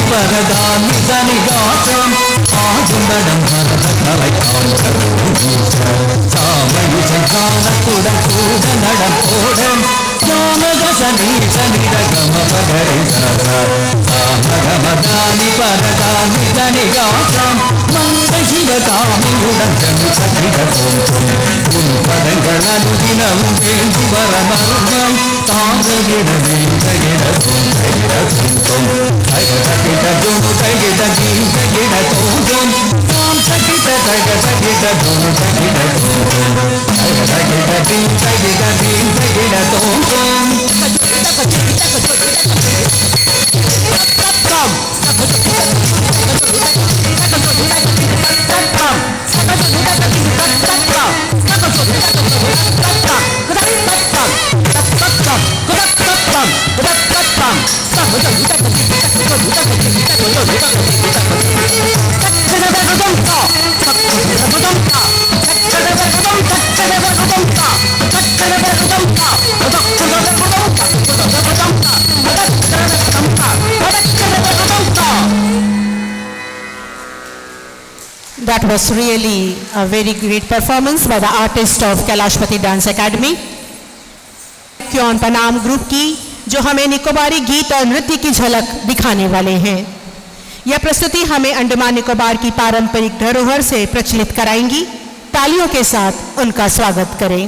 परदानि सनि गात्रम् சுந்தடம் மரத கலை சாமயுஜன் காணத்துடன் கூட நடம் போட ஞானகசனி சனிட கம பகரி சாமகமதானி பரதானி தனிகாசம் மந்த சிவகாமியுடன் ஜனு சகிட உன் பதங்கள் அனுதினமும் வேண்டி வர மர்மம் தாங்ககிட வேண்டகிட தோங்கிட துன்பம் தகிட துணு தகிட கீழ தோன்றும் தாம் தகிட தகிட துணு தகிட தோன்றும் தகிட தகிட தோன்றும் That was really a very great performance by the artist of Kailashpati dance academy क्यों पनाम ग्रुप की जो हमें निकोबारी गीत और नृत्य की झलक दिखाने वाले हैं। यह प्रस्तुति हमें अंडमान निकोबार की पारंपरिक धरोहर से प्रचलित कराएंगी। तालियों के साथ उनका स्वागत करें।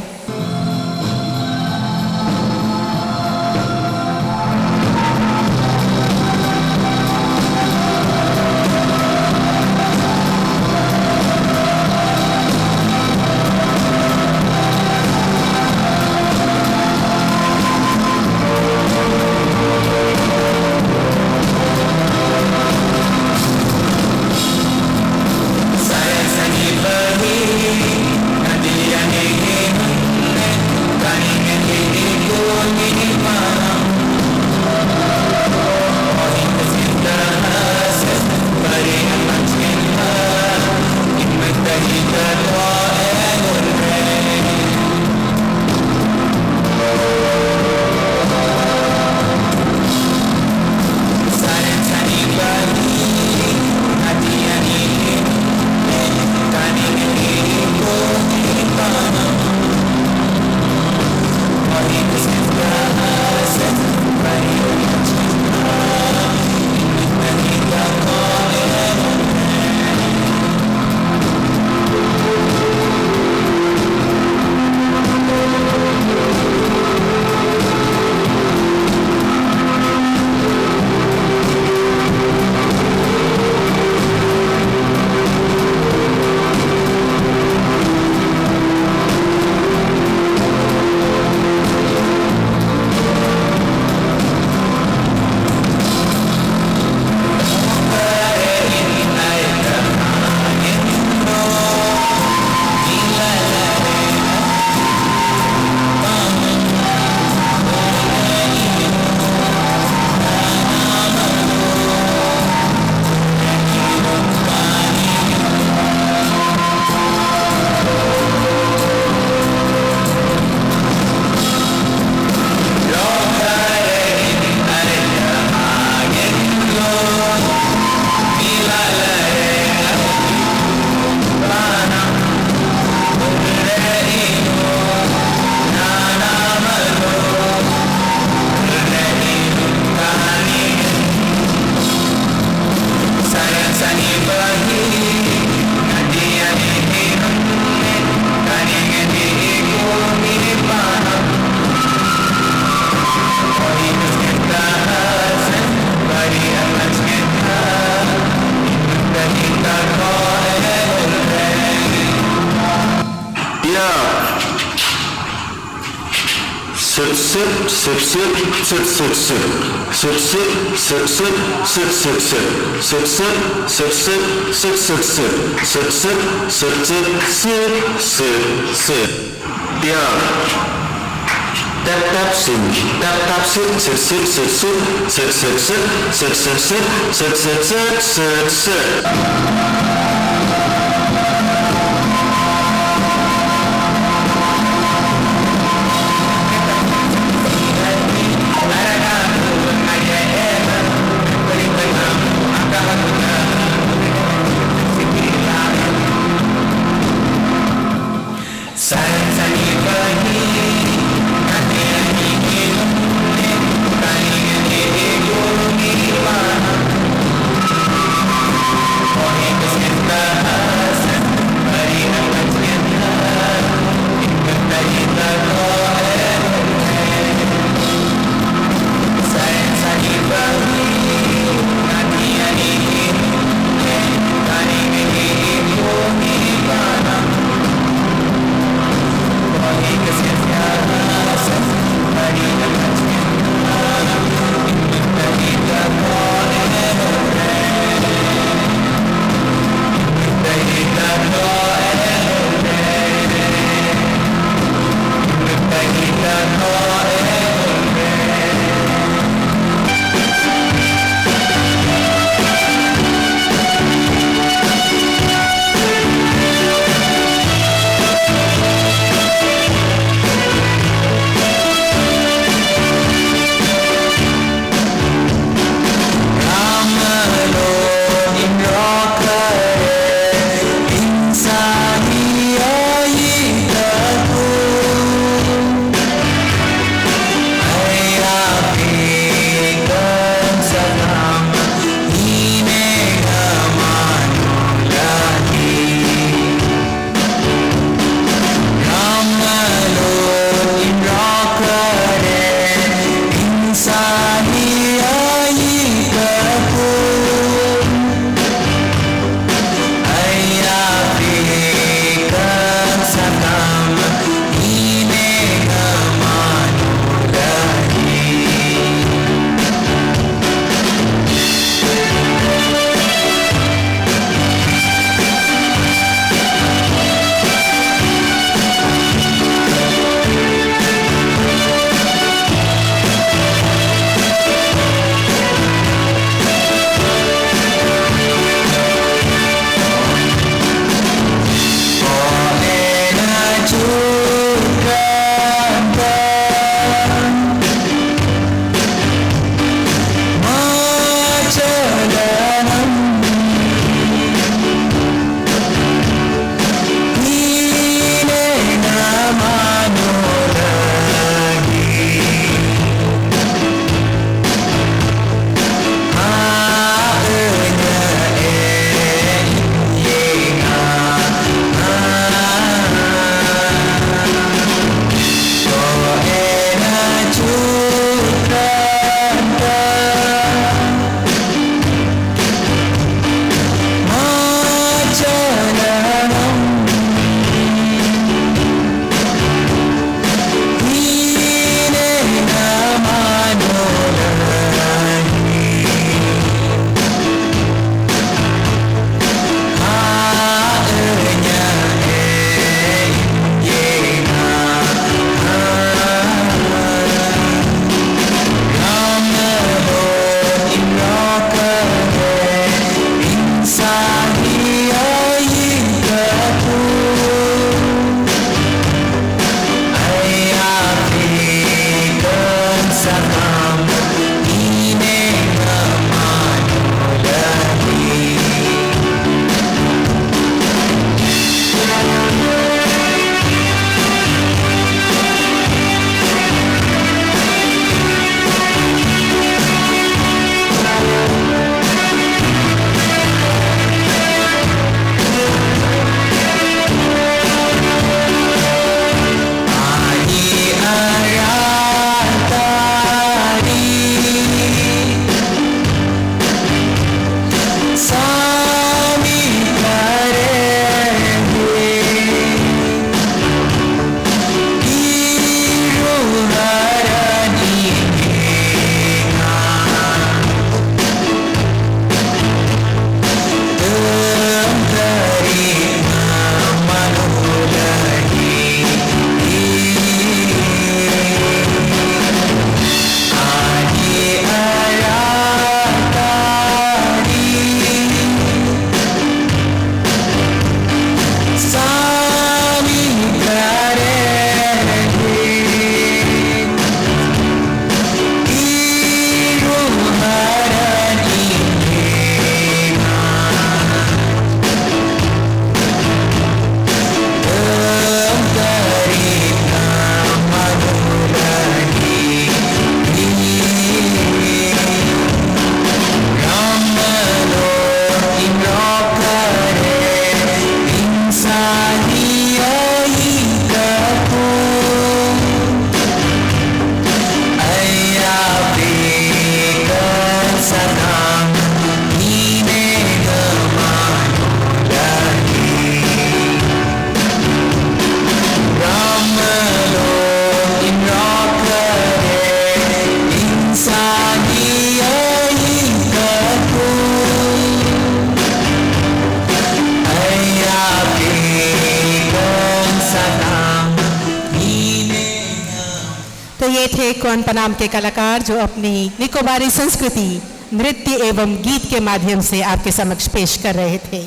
थे कौन पनाम के कलाकार जो अपनी निकोबारी संस्कृति नृत्य एवं गीत के माध्यम से आपके समक्ष पेश कर रहे थे।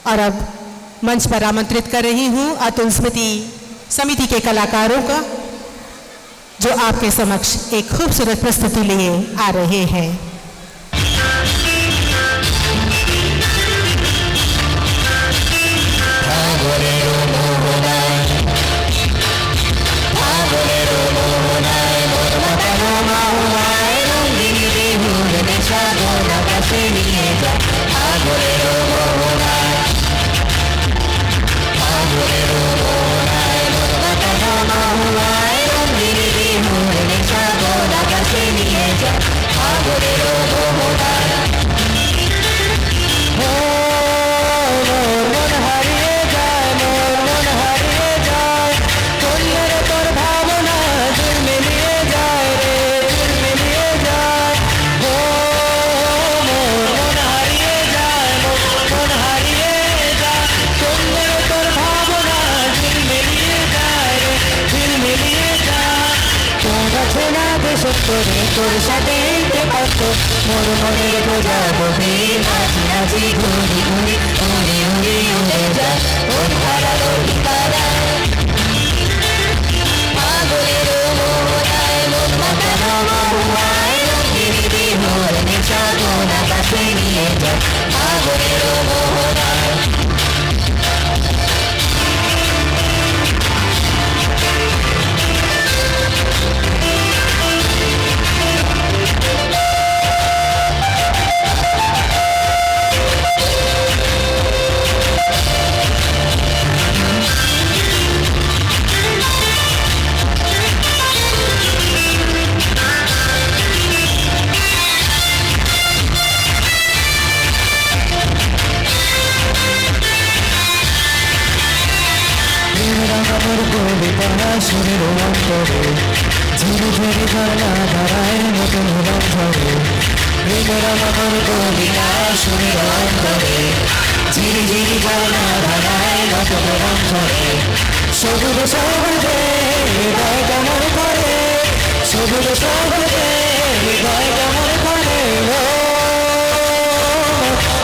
और अब मंच पर आमंत्रित कर रही हूं अतुल स्मृति समिति के कलाकारों का, जो आपके समक्ष एक खूबसूरत प्रस्तुति लिए आ रहे हैं। তোর সাথে পাত্র মোর মনের বোঝা বহে নাচি নাচি ঘুরি ঘুরি উড়ে উড়ে উড়ে যায় ওর হারালো ঠিকানা পাগলের মোহনায় মন মাতানো মহুয়ায় রঙিন বিহুর নেশা কোন আকাশে নিয়ে যায় পাগলের মোহনায় সুরের অন্তরে ঝিরে ঝিরে ঝর্ণা ধারায় নতুন রং ঝরে প্রেমের আমার কবিতা সুরের অন্তরে ঝিরে ঝিরে ঝর্ণা ধারায় নতুন রং ঝরে সবুজ সবুজে হৃদয় কেমন করে সবুজ সবুজে হৃদয় কেমন করে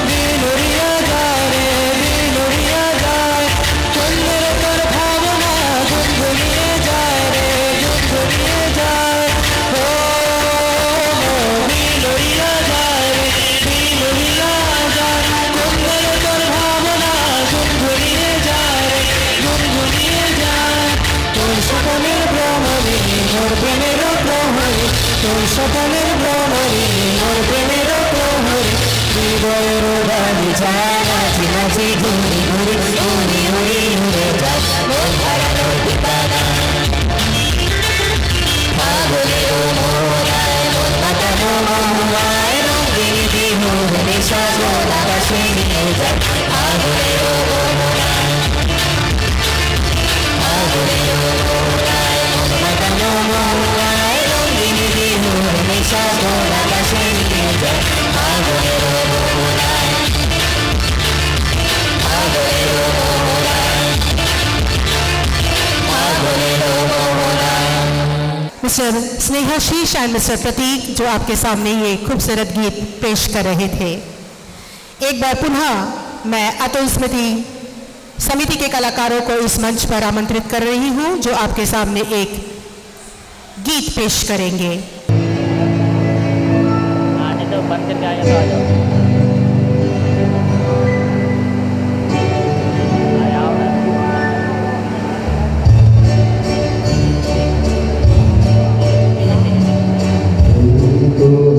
দিন উড়িয়া যায় রে দিন উড়িয়া যায় চন্দ্রের তোর ভাবনা গুনগুনিয়ে যায় রে গুনগুনিয়ে যায় ও দিন উড়িয়া যায় রে দিন উড়িয়া যায় চন্দ্রের তোর ভাবনা গুনগুনিয়ে যায় রে গুনগুনিয়ে যায় তোর সকলের ভ্রমণে মোর প্রেমের প্রহরে তোর সকলের ভ্রমণে মোর প্রেমের প্রহরে হৃদয়ের বাড়ি যায় নাচি নাচি ঘুরি ঘুরি উড়ি উড়ি উড়ে যায় মন হারানো ঠিকানা পাগলের মোহনায় মন মাতানো মহুয়ায় রঙিন বিহুর নেশা কোন আকাশে নিয়ে যায় পাগলের মোহনায় পাগলের মোহনায় মন মাতানো মহুয়ায় রঙিন বিহুর নেশা কোন আকাশে নিয়ে যায় পাগলের মোহনায় পাগলের মোহনায় পাগলের মোহনায়। मिस्टर स्नेहाशीष एंड मिस्टर प्रतीक जो आपके सामने ये खूबसूरत गीत पेश कर रहे थे। एक बार पुनः मैं अतुल स्मृति समिति के कलाकारों को इस मंच पर आमंत्रित कर रही हूं, जो आपके सामने एक गीत पेश करेंगे। Oh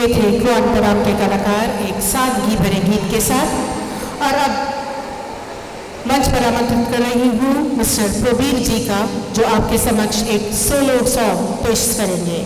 ये थे क्वांटराम के कलाकार एक सादगी भरे गीत के साथ। और अब मंच पर आमंत्रित कर रही हूँ मिस्टर प्रवीर जी का, जो आपके समक्ष एक सोलो सॉन्ग पेश करेंगे।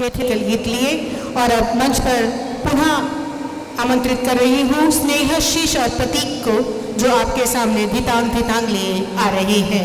सांकेतिक गीत लिए और अब मंच पर पुनः आमंत्रित कर रही हूँ स्नेहाशीष और प्रतीक को, जो आपके सामने धितांग लिए आ रही है।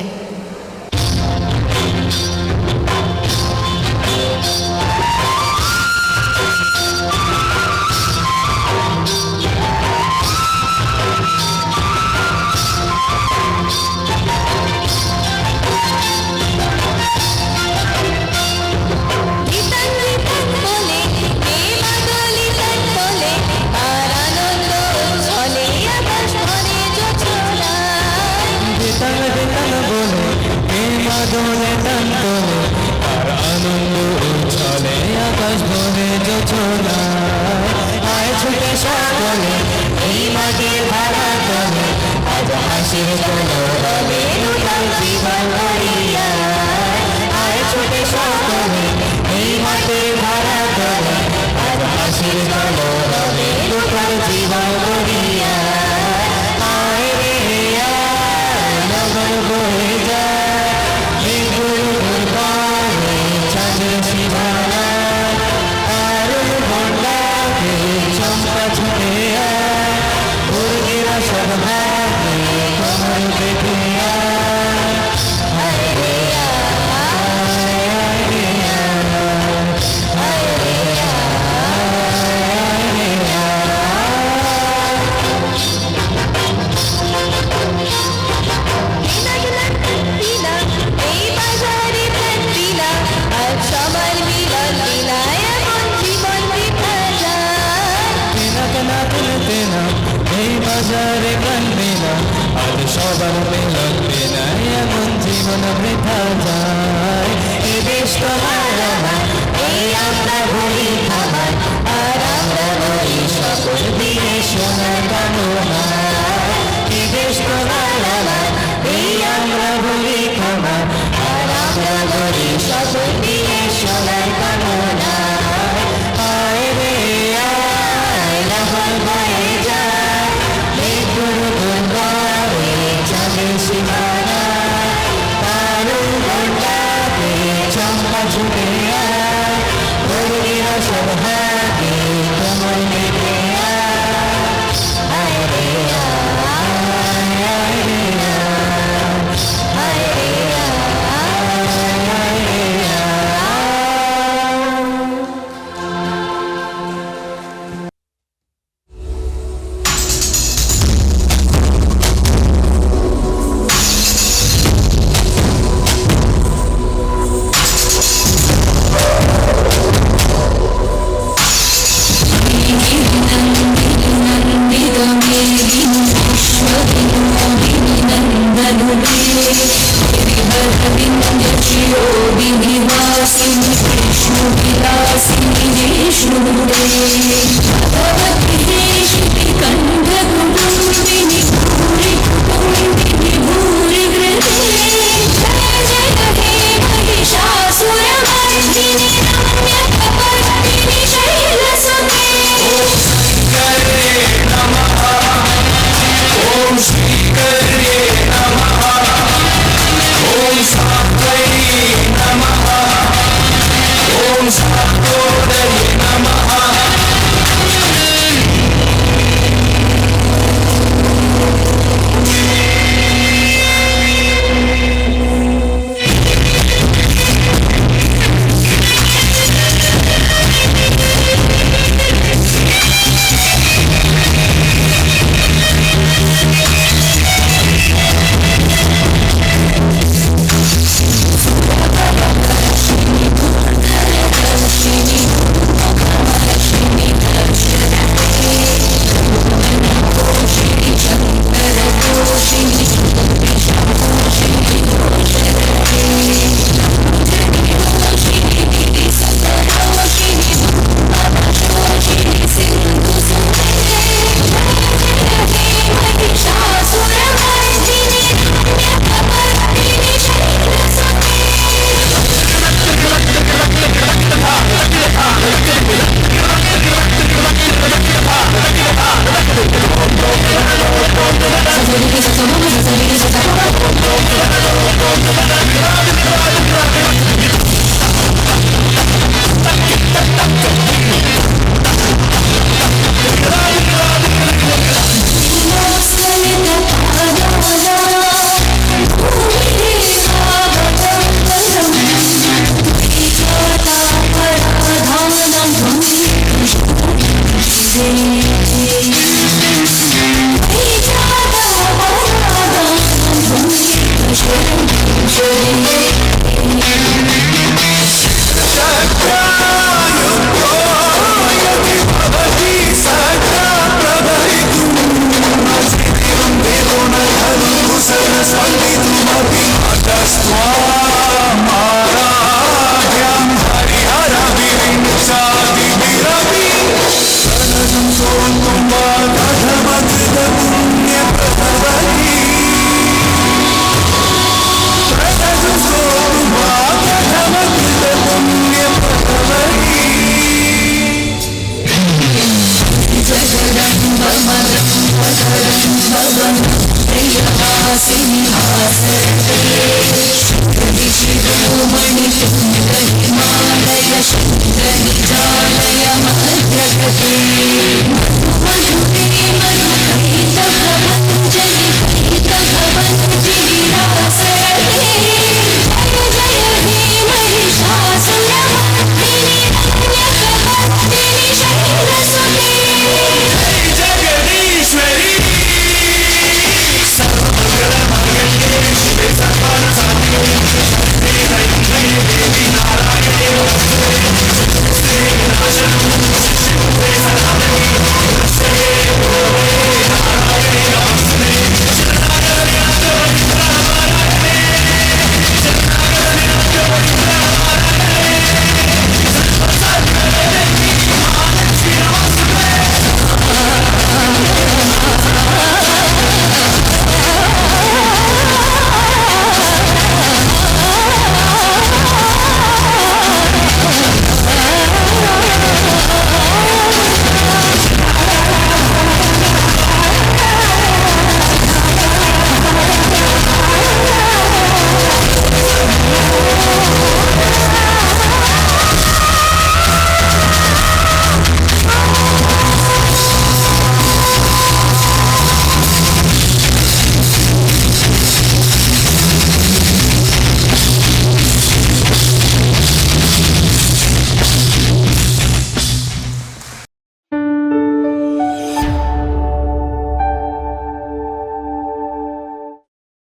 Himalaya Shindra Nijalaya Madhya